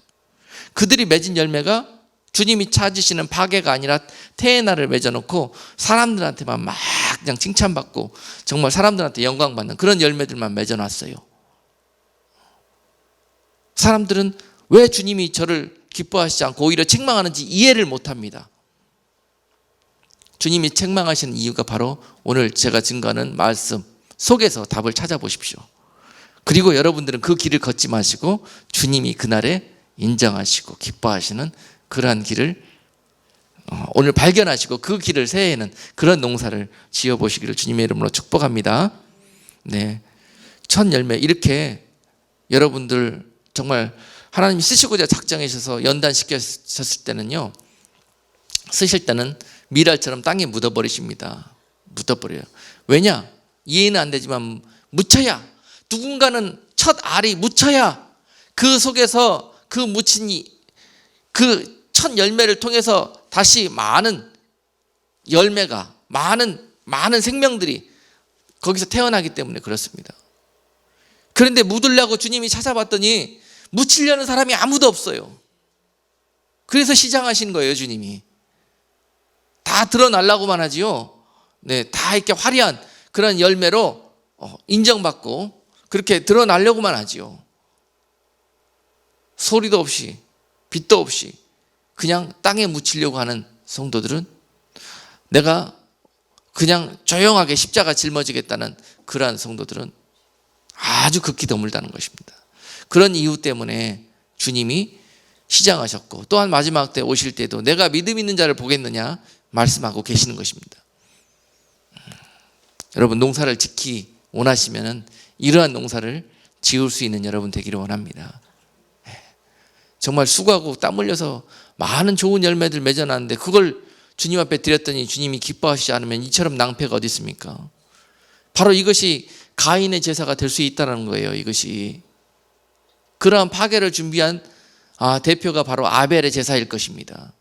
그들이 맺은 열매가 주님이 찾으시는 파괴가 아니라 테에나를 맺어놓고 사람들한테만 막 그냥 칭찬받고 정말 사람들한테 영광받는 그런 열매들만 맺어놨어요. 사람들은 왜 주님이 저를 기뻐하시지 않고 오히려 책망하는지 이해를 못합니다. 주님이 책망하시는 이유가 바로 오늘 제가 증거하는 말씀 속에서 답을 찾아보십시오. 그리고 여러분들은 그 길을 걷지 마시고 주님이 그날에 인정하시고 기뻐하시는 그러한 길을 오늘 발견하시고 그 길을 새해에는 그런 농사를 지어보시기를 주님의 이름으로 축복합니다. 네, 첫 열매 이렇게 여러분들 정말 하나님이 쓰시고자 작정하셔서 연단시켰을 때는요, 쓰실 때는 미랄처럼 땅에 묻어버리십니다. 묻어버려요. 왜냐? 이해는 안 되지만 묻혀야, 누군가는 첫 알이 묻혀야 그 속에서 그 묻힌 그 첫 열매를 통해서 다시 많은 열매가 많은 생명들이 거기서 태어나기 때문에 그렇습니다. 그런데 묻으려고 주님이 찾아봤더니 묻히려는 사람이 아무도 없어요. 그래서 시장하신 거예요, 주님이. 다 드러나려고만 하지요. 네, 다 이렇게 화려한 그런 열매로 인정받고 그렇게 드러나려고만 하지요. 소리도 없이 빛도 없이 그냥 땅에 묻히려고 하는 성도들은 내가 그냥 조용하게 십자가 짊어지겠다는 그러한 성도들은 아주 극히 드물다는 것입니다. 그런 이유 때문에 주님이 시장하셨고 또한 마지막 때 오실 때도 내가 믿음 있는 자를 보겠느냐 말씀하고 계시는 것입니다. 여러분 농사를 짓기 원하시면 이러한 농사를 지을 수 있는 여러분 되기를 원합니다. 정말 수고하고 땀 흘려서 많은 좋은 열매들 맺어놨는데 그걸 주님 앞에 드렸더니 주님이 기뻐하시지 않으면 이처럼 낭패가 어디 있습니까? 바로 이것이 가인의 제사가 될 수 있다는 거예요. 이것이 그러한 파괴를 준비한 대표가 바로 아벨의 제사일 것입니다.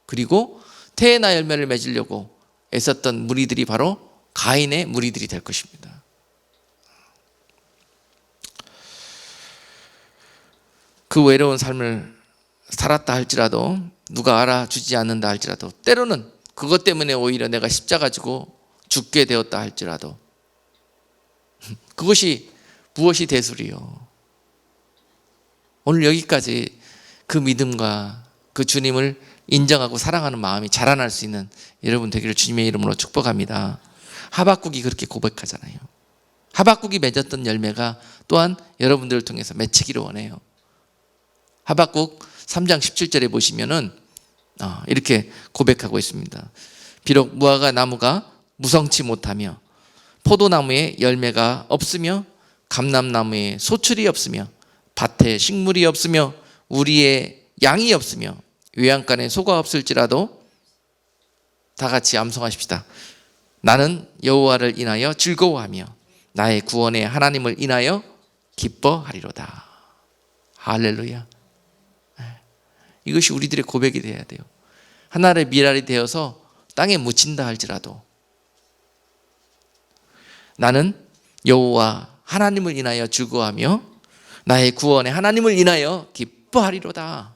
그리고 테에나 열매를 맺으려고 애썼던 무리들이 바로 가인의 무리들이 될 것입니다. 그 외로운 삶을 살았다 할지라도 누가 알아주지 않는다 할지라도 때로는 그것 때문에 오히려 내가 십자가 지고 죽게 되었다 할지라도 그것이 무엇이 대수리요? 오늘 여기까지 그 믿음과 그 주님을 인정하고 사랑하는 마음이 자라날 수 있는 여러분 되기를 주님의 이름으로 축복합니다. 하박국이 그렇게 고백하잖아요. 하박국이 맺었던 열매가 또한 여러분들을 통해서 맺히기를 원해요. 하박국 3장 17절에 보시면은 이렇게 고백하고 있습니다. 비록 무화과 나무가 무성치 못하며 포도나무에 열매가 없으며 감람나무에 소출이 없으며 밭에 식물이 없으며 우리의 양이 없으며 외양간에 소가 없을지라도 다 같이 암송하십시다. 나는 여호와를 인하여 즐거워하며 나의 구원의 하나님을 인하여 기뻐하리로다. 할렐루야. 이것이 우리들의 고백이 되어야 돼요. 하나의 밀알이 되어서 땅에 묻힌다 할지라도 나는 여호와 하나님을 인하여 즐거워하며 나의 구원의 하나님을 인하여 기뻐하리로다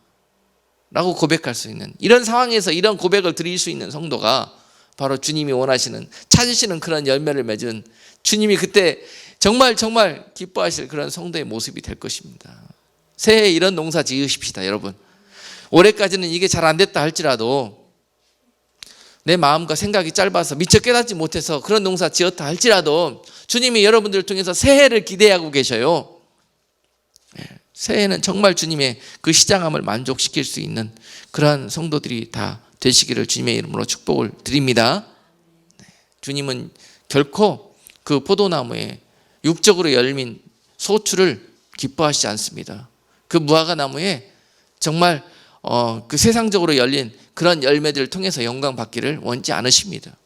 라고 고백할 수 있는, 이런 상황에서 이런 고백을 드릴 수 있는 성도가 바로 주님이 원하시는, 찾으시는 그런 열매를 맺은, 주님이 그때 정말 기뻐하실 그런 성도의 모습이 될 것입니다. 새해에 이런 농사 지으십시다. 여러분, 올해까지는 이게 잘 안 됐다 할지라도, 내 마음과 생각이 짧아서 미처 깨닫지 못해서 그런 농사 지었다 할지라도 주님이 여러분들을 통해서 새해를 기대하고 계셔요. 새해는 정말 주님의 그 시장함을 만족시킬 수 있는 그러한 성도들이 다 되시기를 주님의 이름으로 축복을 드립니다. 주님은 결코 그 포도나무에 육적으로 열린 소출을 기뻐하시지 않습니다. 그 무화과 나무에 정말 그 세상적으로 열린 그런 열매들을 통해서 영광 받기를 원치 않으십니다.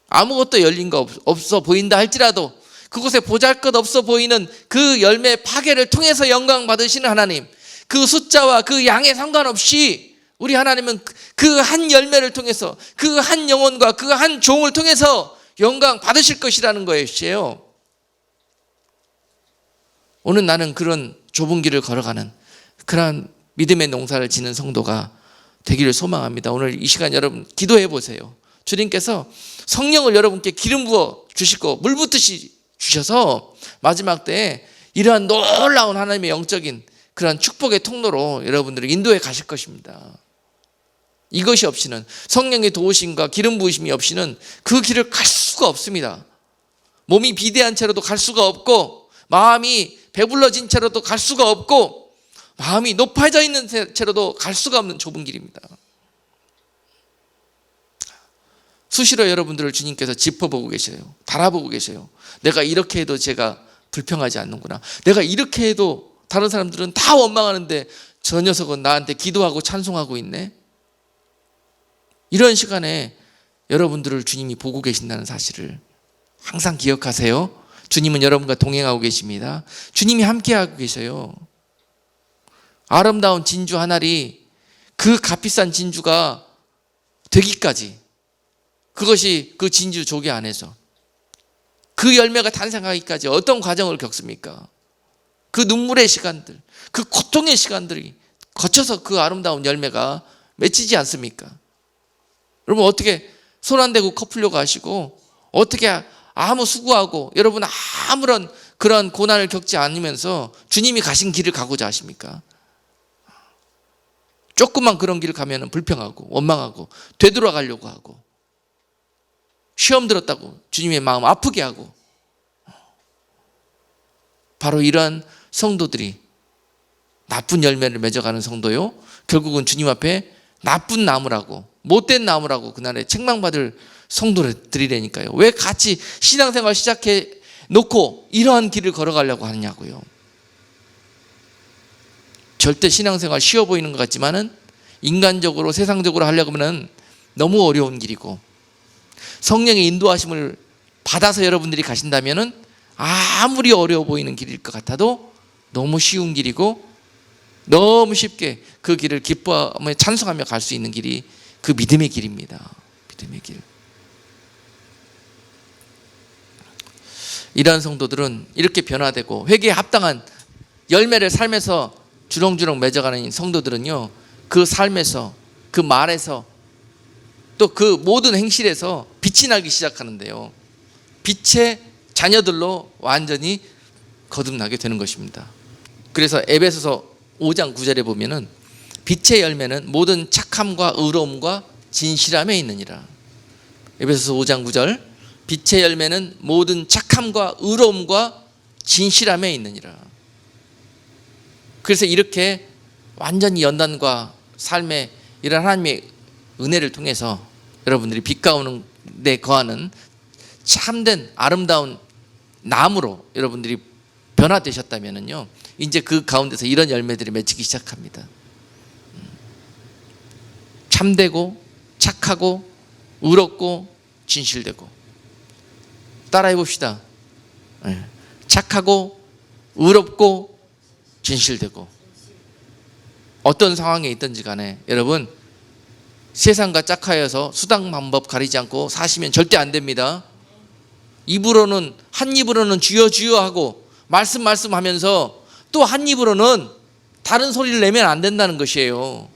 아무것도 열린 거 없어 보인다 할지라도 그곳에 보잘것없어 보이는 그 열매 파괴를 통해서 영광 받으시는 하나님, 그 숫자와 그 양에 상관없이 우리 하나님은 그 한 열매를 통해서, 그 한 영혼과 그 한 종을 통해서 영광 받으실 것이라는 것이에요. 오늘 나는 그런 좁은 길을 걸어가는 그런 믿음의 농사를 지는 성도가 되기를 소망합니다. 오늘 이 시간 여러분 기도해 보세요. 주님께서 성령을 여러분께 기름 부어 주시고 물 붓듯이 주셔서 마지막 때에 이러한 놀라운 하나님의 영적인 그런 축복의 통로로 여러분들을 인도해 가실 것입니다. 이것이 없이는, 성령의 도우심과 기름 부으심이 없이는 그 길을 갈 수가 없습니다. 몸이 비대한 채로도 갈 수가 없고, 마음이 배불러진 채로도 갈 수가 없고, 마음이 높아져 있는 채로도 갈 수가 없는 좁은 길입니다. 수시로 여러분들을 주님께서 짚어보고 계셔요. 달아보고 계셔요. 내가 이렇게 해도 제가 불평하지 않는구나. 내가 이렇게 해도 다른 사람들은 다 원망하는데 저 녀석은 나한테 기도하고 찬송하고 있네. 이런 시간에 여러분들을 주님이 보고 계신다는 사실을 항상 기억하세요. 주님은 여러분과 동행하고 계십니다. 주님이 함께하고 계셔요. 아름다운 진주 한 알이 그 값비싼 진주가 되기까지, 그것이 그 진주 조개 안에서 그 열매가 탄생하기까지 어떤 과정을 겪습니까? 그 눈물의 시간들, 그 고통의 시간들이 거쳐서 그 아름다운 열매가 맺히지 않습니까? 여러분, 어떻게 손 안 대고 커플로 가시고, 어떻게 아무 수고하고 여러분 아무런 그런 고난을 겪지 않으면서 주님이 가신 길을 가고자 하십니까? 조금만 그런 길을 가면 불평하고 원망하고 되돌아가려고 하고, 시험 들었다고 주님의 마음 아프게 하고, 바로 이러한 성도들이 나쁜 열매를 맺어가는 성도요, 결국은 주님 앞에 나쁜 나무라고, 못된 나무라고 그날에 책망받을 성도들이라니까요. 왜 같이 신앙생활 시작해 놓고 이러한 길을 걸어가려고 하느냐고요. 절대 신앙생활 쉬워 보이는 것 같지만은 인간적으로 세상적으로 하려고 하면 너무 어려운 길이고, 성령의 인도하심을 받아서 여러분들이 가신다면은 아무리 어려워 보이는 길일 것 같아도 너무 쉬운 길이고, 너무 쉽게 그 길을 기뻐하며 찬송하며 갈 수 있는 길이 그 믿음의 길입니다. 믿음의 길. 이러한 성도들은 이렇게 변화되고 회개에 합당한 열매를 삶에서 주렁주렁 맺어가는 성도들은요, 그 삶에서, 그 말에서, 또 그 모든 행실에서 빛이 나기 시작하는데요, 빛의 자녀들로 완전히 거듭나게 되는 것입니다. 그래서 에베소서 5장 9절에 보면은 빛의 열매는 모든 착함과 의로움과 진실함에 있느니라. 에베소서 5장 9절, 빛의 열매는 모든 착함과 의로움과 진실함에 있느니라. 그래서 이렇게 완전히 연단과 삶의 이런 하나님의 은혜를 통해서 여러분들이 빛 가운데 거하는 참된 아름다운 나무로 여러분들이 변화되셨다면요, 이제 그 가운데서 이런 열매들이 맺히기 시작합니다. 참되고 착하고 의롭고 진실되고. 따라해 봅시다. 착하고 의롭고 진실되고. 어떤 상황에 있든지 간에 여러분, 세상과 짝하여서 수당 방법 가리지 않고 사시면 절대 안 됩니다. 입으로는, 한 입으로는 주여 주여 하고 말씀하면서 또 한 입으로는 다른 소리를 내면 안 된다는 것이에요.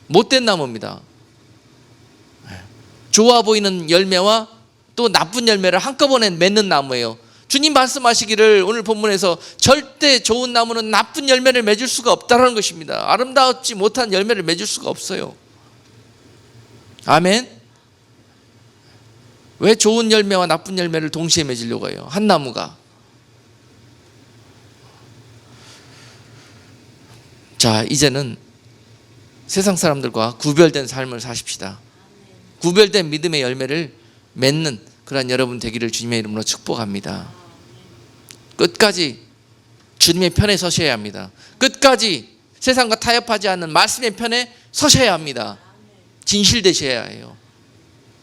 못된 나무입니다. 좋아 보이는 열매와 또 나쁜 열매를 한꺼번에 맺는 나무예요. 주님 말씀하시기를 오늘 본문에서 절대 좋은 나무는 나쁜 열매를 맺을 수가 없다는 것입니다. 아름답지 못한 열매를 맺을 수가 없어요. 아멘. 왜 좋은 열매와 나쁜 열매를 동시에 맺으려고 해요? 한 나무가. 자, 이제는 세상 사람들과 구별된 삶을 사십시다. 구별된 믿음의 열매를 맺는 그러한 여러분 되기를 주님의 이름으로 축복합니다. 끝까지 주님의 편에 서셔야 합니다. 끝까지 세상과 타협하지 않는 말씀의 편에 서셔야 합니다. 진실되셔야 해요.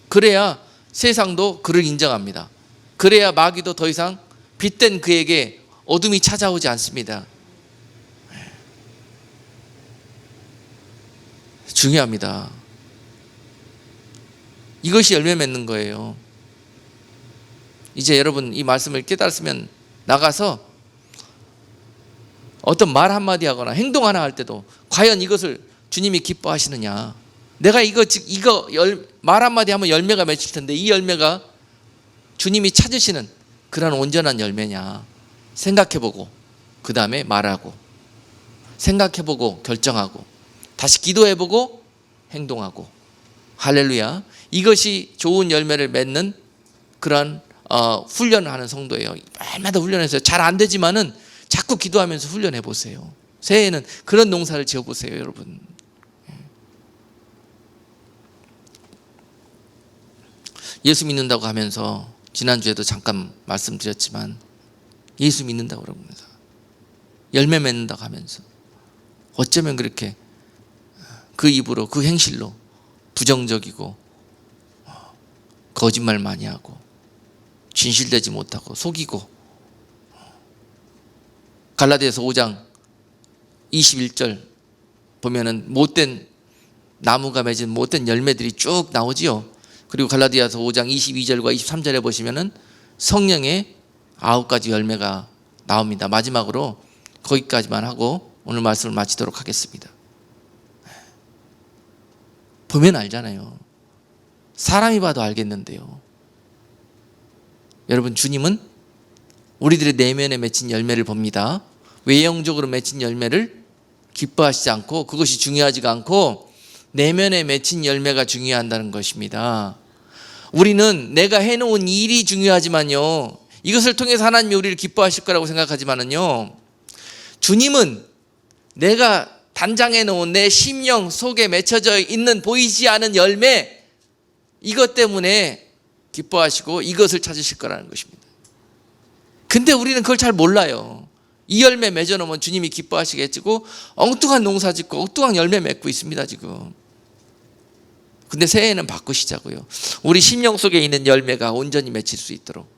그래야 세상도 그를 인정합니다. 그래야 마귀도 더 이상 빛된 그에게 어둠이 찾아오지 않습니다. 중요합니다. 이것이 열매 맺는 거예요. 이제 여러분 이 말씀을 깨달았으면 나가서 어떤 말 한마디 하거나 행동 하나 할 때도 과연 이것을 주님이 기뻐하시느냐, 내가 이거 말 한마디 하면 열매가 맺힐 텐데 이 열매가 주님이 찾으시는 그런 온전한 열매냐 생각해보고 그 다음에 말하고, 생각해보고 결정하고, 다시 기도해보고 행동하고. 할렐루야. 이것이 좋은 열매를 맺는 그런 훈련을 하는 성도예요. 날마다 훈련해서 잘 안 되지만은 자꾸 기도하면서 훈련해 보세요. 새해에는 그런 농사를 지어 보세요, 여러분. 예수 믿는다고 하면서 지난주에도 잠깐 말씀드렸지만 예수 믿는다고 그러면서 열매 맺는다고 하면서 어쩌면 그렇게 그 입으로 그 행실로 부정적이고 거짓말 많이 하고 진실되지 못하고 속이고. 갈라디아서 5장 21절 보면은 못된 나무가 맺은 못된 열매들이 쭉 나오지요. 그리고 갈라디아서 5장 22절과 23절에 보시면은 성령의 9가지 열매가 나옵니다. 마지막으로 거기까지만 하고 오늘 말씀을 마치도록 하겠습니다. 보면 알잖아요. 사람이 봐도 알겠는데요. 여러분, 주님은 우리들의 내면에 맺힌 열매를 봅니다. 외형적으로 맺힌 열매를 기뻐하시지 않고 그것이 중요하지가 않고 내면에 맺힌 열매가 중요한다는 것입니다. 우리는 내가 해놓은 일이 중요하지만요, 이것을 통해서 하나님이 우리를 기뻐하실 거라고 생각하지만은요, 주님은 내가 단장해 놓은 내 심령 속에 맺혀져 있는 보이지 않은 열매, 이것 때문에 기뻐하시고 이것을 찾으실 거라는 것입니다. 근데 우리는 그걸 잘 몰라요. 이 열매 맺어놓으면 주님이 기뻐하시겠지고 엉뚱한 농사 짓고 엉뚱한 열매 맺고 있습니다 지금. 근데 새해에는 바꾸시자고요. 우리 심령 속에 있는 열매가 온전히 맺힐 수 있도록.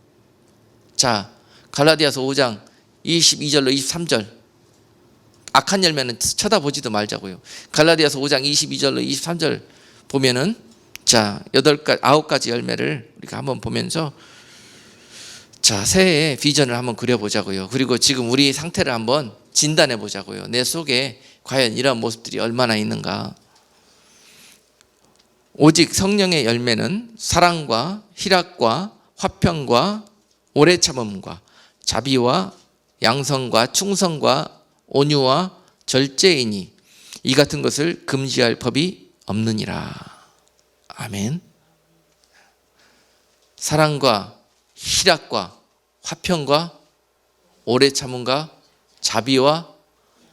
자, 갈라디아서 5장 22절로 23절, 악한 열매는 쳐다보지도 말자고요. 갈라디아서 5장 22절로 23절 보면은, 자, 9가지 열매를 우리가 한번 보면서, 자, 새해에 비전을 한번 그려보자고요. 그리고 지금 우리 상태를 한번 진단해 보자고요. 내 속에 과연 이런 모습들이 얼마나 있는가. 오직 성령의 열매는 사랑과 희락과 화평과 오래 참음과 자비와 양성과 충성과 온유와 절제이니 이 같은 것을 금지할 법이 없느니라. 아멘. 사랑과 희락과 화평과 오래 참음과 자비와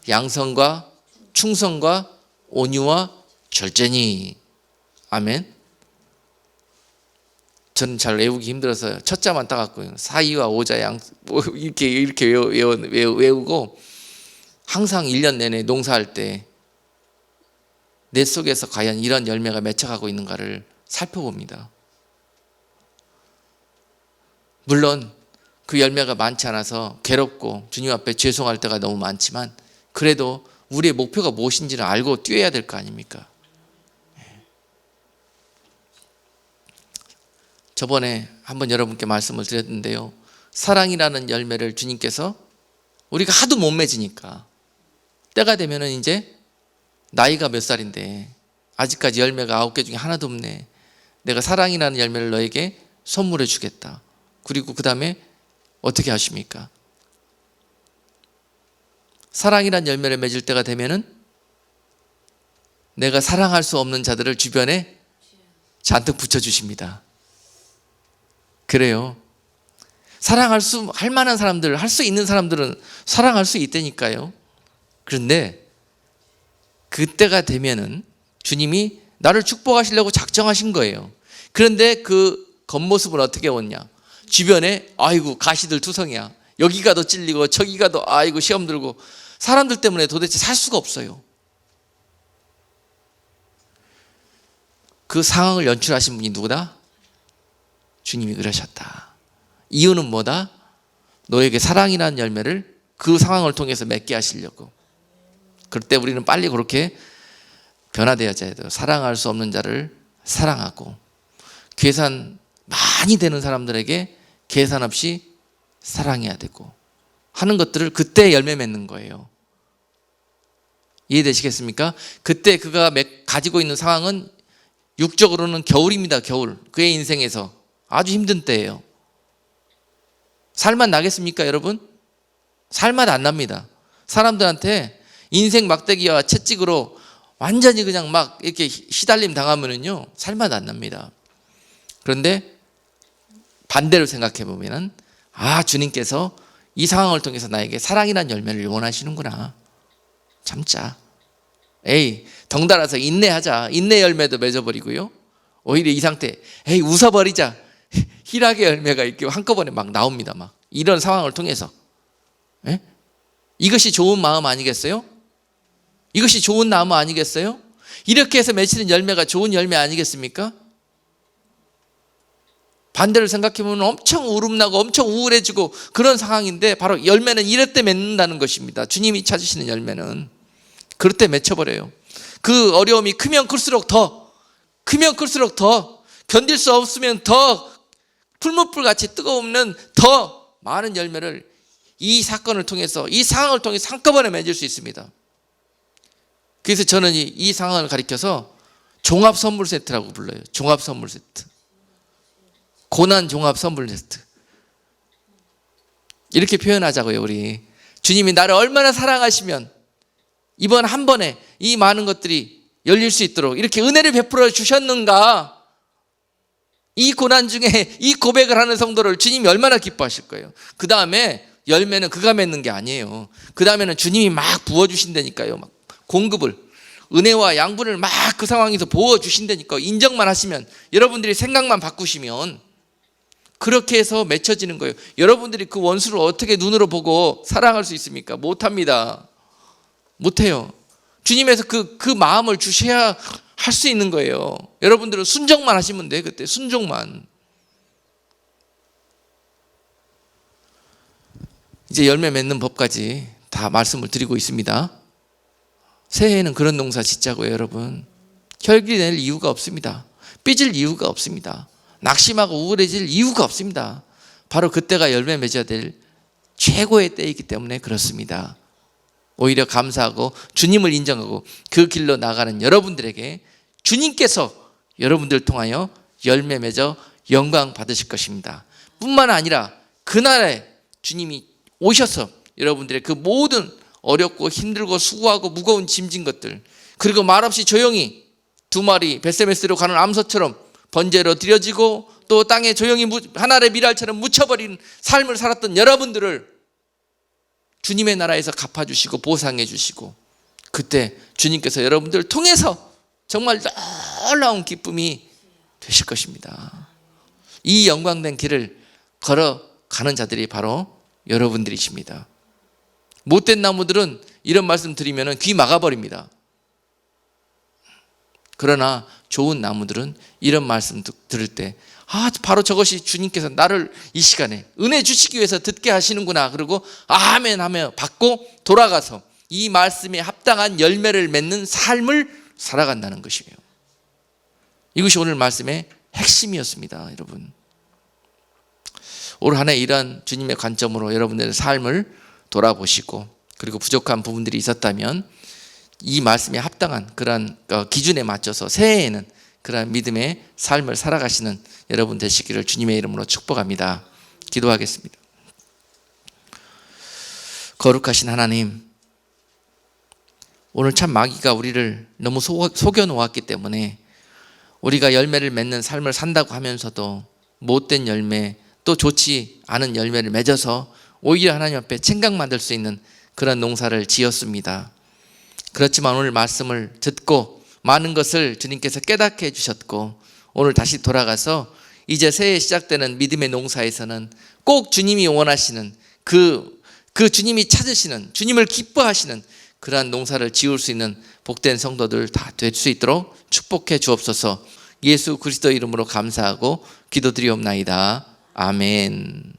양선과 충성과 온유와 절제니. 아멘. 저는 잘 외우기 힘들어서 첫 자만 따갖고요. 사이와 오자 양 이렇게 외우고 항상 1년 내내 농사할 때 내 속에서 과연 이런 열매가 맺혀가고 있는가를 살펴봅니다. 물론 그 열매가 많지 않아서 괴롭고 주님 앞에 죄송할 때가 너무 많지만 그래도 우리의 목표가 무엇인지는 알고 뛰어야 될 거 아닙니까? 저번에 한번 여러분께 말씀을 드렸는데요. 사랑이라는 열매를 주님께서 우리가 하도 못 맺으니까 때가 되면은 이제 나이가 몇 살인데 아직까지 열매가 9개 중에 하나도 없네. 내가 사랑이라는 열매를 너에게 선물해 주겠다. 그리고 그 다음에 어떻게 하십니까? 사랑이라는 열매를 맺을 때가 되면은 내가 사랑할 수 없는 자들을 주변에 잔뜩 붙여주십니다. 그래요. 할 만한 사람들, 할 수 있는 사람들은 사랑할 수 있다니까요. 그런데 그때가 되면은 주님이 나를 축복하시려고 작정하신 거예요. 그런데 그 겉모습은 어떻게 오냐? 주변에 아이고 가시들 투성이야. 여기 가도 찔리고 저기 가도 아이고 시험 들고 사람들 때문에 도대체 살 수가 없어요. 그 상황을 연출하신 분이 누구다? 주님이 그러셨다. 이유는 뭐다? 너에게 사랑이라는 열매를 그 상황을 통해서 맺게 하시려고. 그럴 때 우리는 빨리 그렇게 변화되어야 돼요. 사랑할 수 없는 자를 사랑하고 계산 많이 되는 사람들에게 계산 없이 사랑해야 되고 하는 것들을 그때 열매 맺는 거예요. 이해되시겠습니까? 그때 그가 가지고 있는 상황은 육적으로는 겨울입니다. 겨울. 그의 인생에서 아주 힘든 때예요. 살맛 나겠습니까, 여러분? 살맛 안 납니다. 사람들한테 인생 막대기와 채찍으로 완전히 그냥 막 이렇게 시달림 당하면은요, 살맛 안 납니다. 그런데 반대로 생각해 보면은 주님께서 이 상황을 통해서 나에게 사랑이란 열매를 원하시는구나. 참자. 덩달아서 인내하자. 인내 열매도 맺어버리고요. 오히려 이 상태, 웃어버리자. 희락의 열매가 이렇게 한꺼번에 막 나옵니다. 막 이런 상황을 통해서. 이것이 좋은 마음 아니겠어요? 이것이 좋은 나무 아니겠어요? 이렇게 해서 맺히는 열매가 좋은 열매 아니겠습니까? 반대로 생각해보면 엄청 울음나고 엄청 우울해지고 그런 상황인데 바로 열매는 이럴 때 맺는다는 것입니다. 주님이 찾으시는 열매는 그럴 때 맺혀버려요. 그 어려움이 크면 클수록 더 견딜 수 없으면 더 풀무불같이 뜨거우면 더 많은 열매를 이 사건을 통해서 이 상황을 통해서 한꺼번에 맺을 수 있습니다. 그래서 저는 이 상황을 가리켜서 종합 선물 세트라고 불러요. 종합 선물 세트. 고난 종합 선물 세트. 이렇게 표현하자고요. 우리 주님이 나를 얼마나 사랑하시면 이번 한 번에 이 많은 것들이 열릴 수 있도록 이렇게 은혜를 베풀어 주셨는가. 이 고난 중에 이 고백을 하는 성도를 주님이 얼마나 기뻐하실 거예요. 그 다음에 열매는 그가 맺는 게 아니에요. 그 다음에는 주님이 막 부어주신다니까요. 막 공급을, 은혜와 양분을 막 그 상황에서 부어주신다니까. 인정만 하시면, 여러분들이 생각만 바꾸시면 그렇게 해서 맺혀지는 거예요. 여러분들이 그 원수를 어떻게 눈으로 보고 사랑할 수 있습니까? 못합니다. 못해요. 주님에서 그 마음을 주셔야 할 수 있는 거예요. 여러분들은 순종만 하시면 돼. 그때 순종만. 이제 열매 맺는 법까지 다 말씀을 드리고 있습니다. 새해에는 그런 농사 짓자고요, 여러분. 혈기 낼 이유가 없습니다. 삐질 이유가 없습니다. 낙심하고 우울해질 이유가 없습니다. 바로 그때가 열매 맺어야 될 최고의 때이기 때문에 그렇습니다. 오히려 감사하고 주님을 인정하고 그 길로 나가는 여러분들에게 주님께서 여러분들 통하여 열매 맺어 영광 받으실 것입니다. 뿐만 아니라 그날에 주님이 오셔서 여러분들의 그 모든 어렵고 힘들고 수고하고 무거운 짐진 것들, 그리고 말없이 조용히 두 마리 벳세메스로 가는 암소처럼 번제로 드려지고 또 땅에 조용히 한 알의 밀알처럼 묻혀버린 삶을 살았던 여러분들을 주님의 나라에서 갚아주시고 보상해 주시고, 그때 주님께서 여러분들을 통해서 정말 놀라운 기쁨이 되실 것입니다. 이 영광된 길을 걸어가는 자들이 바로 여러분들이십니다. 못된 나무들은 이런 말씀 드리면 귀 막아버립니다. 그러나 좋은 나무들은 이런 말씀 들을 때 바로 저것이 주님께서 나를 이 시간에 은혜 주시기 위해서 듣게 하시는구나, 그리고 아멘 하며 받고 돌아가서 이 말씀에 합당한 열매를 맺는 삶을 살아간다는 것이에요. 이것이 오늘 말씀의 핵심이었습니다. 여러분, 올 한 해 이런 주님의 관점으로 여러분들의 삶을 돌아보시고, 그리고 부족한 부분들이 있었다면 이 말씀에 합당한 그런 기준에 맞춰서 새해에는 그런 믿음의 삶을 살아가시는 여러분 되시기를 주님의 이름으로 축복합니다. 기도하겠습니다. 거룩하신 하나님, 오늘 참 마귀가 우리를 너무 속여놓았기 때문에 우리가 열매를 맺는 삶을 산다고 하면서도 못된 열매, 또 좋지 않은 열매를 맺어서 오히려 하나님 앞에 책망받을 수 있는 그런 농사를 지었습니다. 그렇지만 오늘 말씀을 듣고 많은 것을 주님께서 깨닫게 해주셨고, 오늘 다시 돌아가서 이제 새해 시작되는 믿음의 농사에서는 꼭 주님이 원하시는 그 주님이 찾으시는, 주님을 기뻐하시는 그러한 농사를 지을 수 있는 복된 성도들 다 될 수 있도록 축복해 주옵소서. 예수 그리스도 이름으로 감사하고 기도드리옵나이다. 아멘.